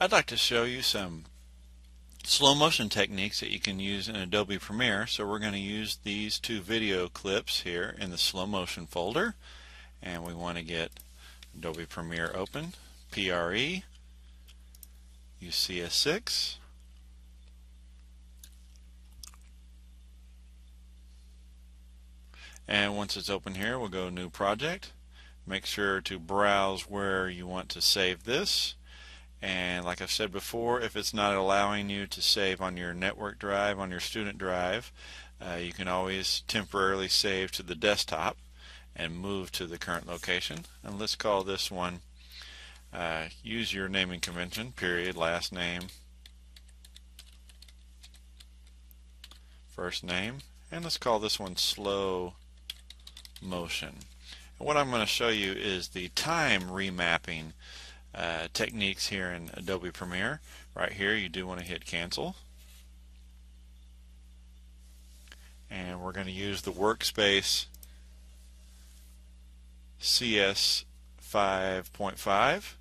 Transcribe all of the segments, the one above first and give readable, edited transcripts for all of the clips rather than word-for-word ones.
I'd like to show you some slow motion techniques that you can use in Adobe Premiere. So we're going to use these two video clips here in the slow motion folder, and we want to get Adobe Premiere open, PRE, UCS6, and once it's open here we'll go New Project. Make sure to browse where you want to save this. And like I've said before, if it's not allowing you to save on your network drive, on your student drive, you can always temporarily save to the desktop and move to the current location. And let's call this one, use your naming convention, period, last name, first name, and let's call this one slow motion. And what I'm going to show you is the time remapping techniques here in Adobe Premiere. Right here you do want to hit cancel, and we're going to use the workspace CS 5.5,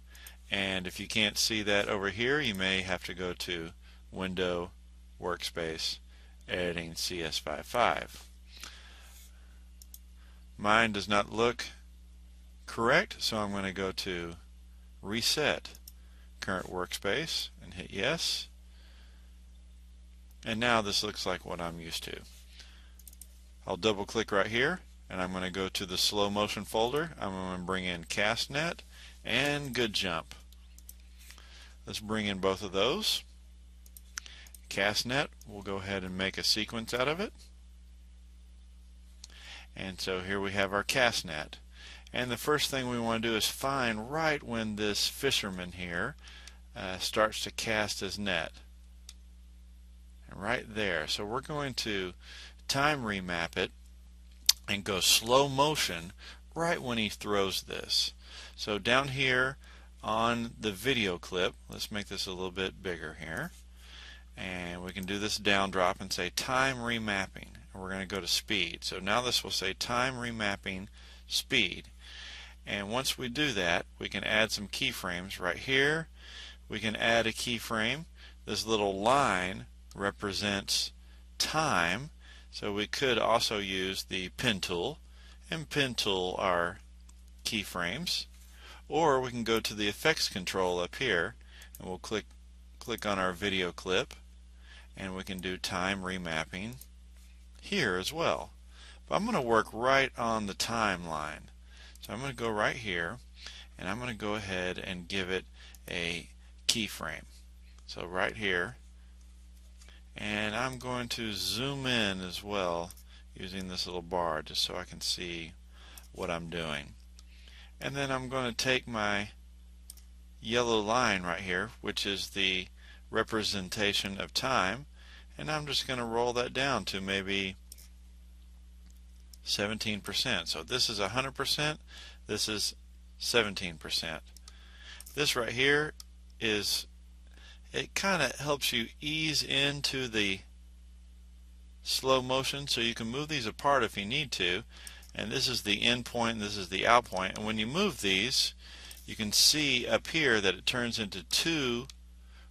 and if you can't see that over here you may have to go to Window, Workspace, Editing CS5.5. Mine does not look correct, so I'm going to go to Reset Current Workspace and hit yes. And now this looks like what I'm used to. I'll double click right here and I'm going to go to the slow motion folder. I'm going to bring in CastNet and Good Jump. Let's bring in both of those. CastNet, we'll go ahead and make a sequence out of it. And so here we have our CastNet. And the first thing we want to do is find right when this fisherman here starts to cast his net. And right there. So we're going to time remap it and go slow motion right when he throws this. So down here on the video clip, let's make this a little bit bigger here. And we can do this down drop and say time remapping. And we're going to go to speed. So now this will say time remapping speed. And once we do that, we can add some keyframes right here. We can add a keyframe. This little line represents time, so we could also use the pen tool and pen tool our keyframes, or we can go to the effects control up here and we'll click on our video clip and we can do time remapping here as well. But I'm going to work right on the timeline. So I'm going to go right here and I'm going to go ahead and give it a keyframe. So right here, and I'm going to zoom in as well using this little bar just so I can see what I'm doing. And then I'm going to take my yellow line right here, which is the representation of time, and I'm just going to roll that down to maybe 17%. So this is 100%, this is 17%. This right here is, it kind of helps you ease into the slow motion, so you can move these apart if you need to. And this is the in point, this is the out point, and when you move these you can see up here that it turns into two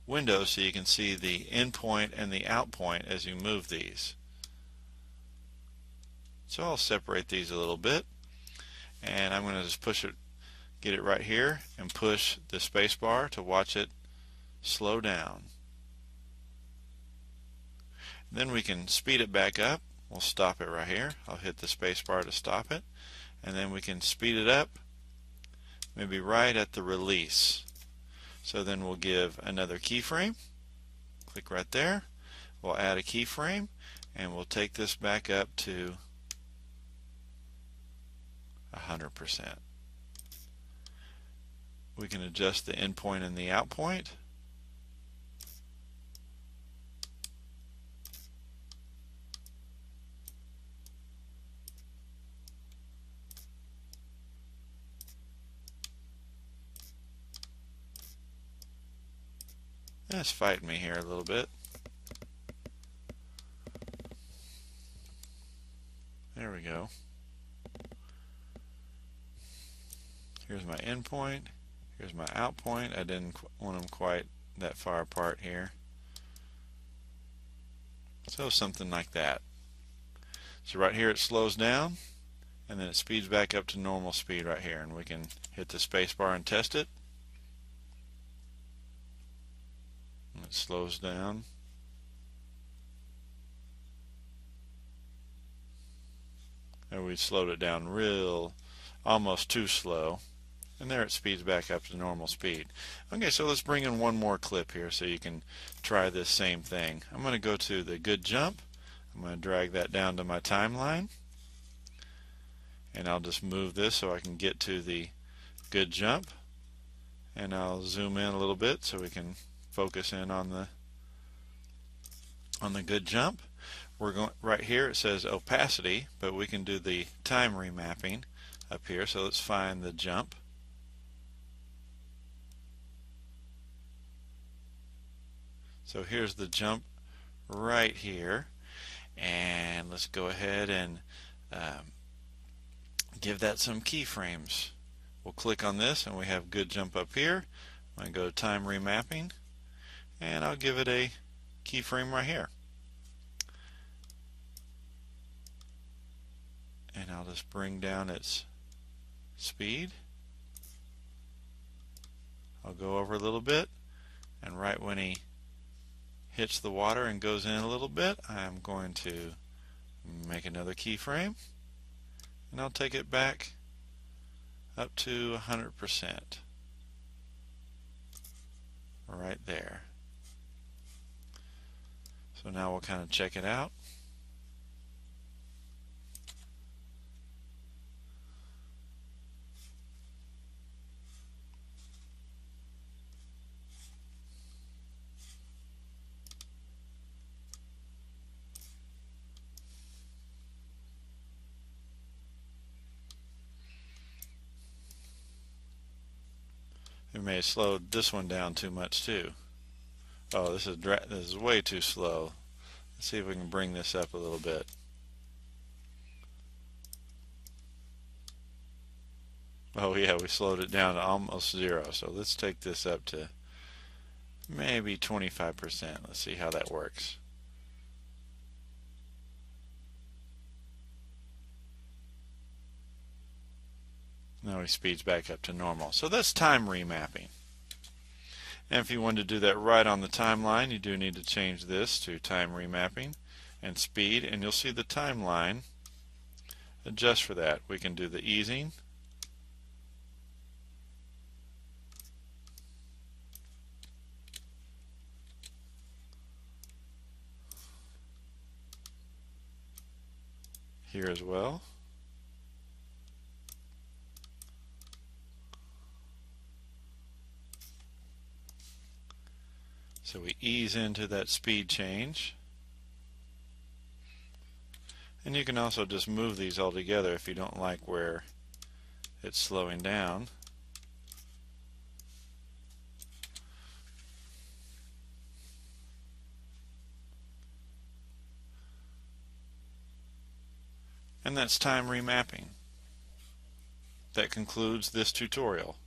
windows, so you can see the in point and the out point as you move these. So I'll separate these a little bit, and I'm going to just push it, get it right here, and push the space bar to watch it slow down. And then we can speed it back up. We'll stop it right here. I'll hit the space bar to stop it, and then we can speed it up maybe right at the release. So then we'll give another keyframe. Click right there. We'll add a keyframe, and we'll take this back up to 100%. We can adjust the in point and the out point. It's fighting me here a little bit. There we go. Here's my in point. Here's my out point. I didn't want them quite that far apart here. So something like that. So right here it slows down, and then it speeds back up to normal speed right here, and we can hit the space bar and test it. And it slows down. And we slowed it down almost too slow. And there it speeds back up to normal speed. Okay, so let's bring in one more clip here so you can try this same thing. I'm going to go to the good jump. I'm going to drag that down to my timeline. And I'll just move this so I can get to the good jump. And I'll zoom in a little bit so we can focus in on the good jump. We're going right here, it says opacity, but we can do the time remapping up here. So let's find the jump. So here's the jump right here, and let's go ahead and give that some keyframes. We'll click on this and we have good jump up here. I'm going to go to time remapping, and I'll give it a keyframe right here. And I'll just bring down its speed. I'll go over a little bit, and right when he hits the water and goes in a little bit, I'm going to make another keyframe, and I'll take it back up to 100% right there. So now we'll kind of check it out. We may have slowed this one down too much too. Oh, this is way too slow. Let's see if we can bring this up a little bit. Oh yeah, we slowed it down to almost 0. So let's take this up to maybe 25%. Let's see how that works. Now he speeds back up to normal. So that's time remapping. And if you want to do that right on the timeline, you do need to change this to time remapping and speed, and you'll see the timeline adjust for that. We can do the easing. Here as well. So we ease into that speed change. And you can also just move these all together if you don't like where it's slowing down. And that's time remapping. That concludes this tutorial.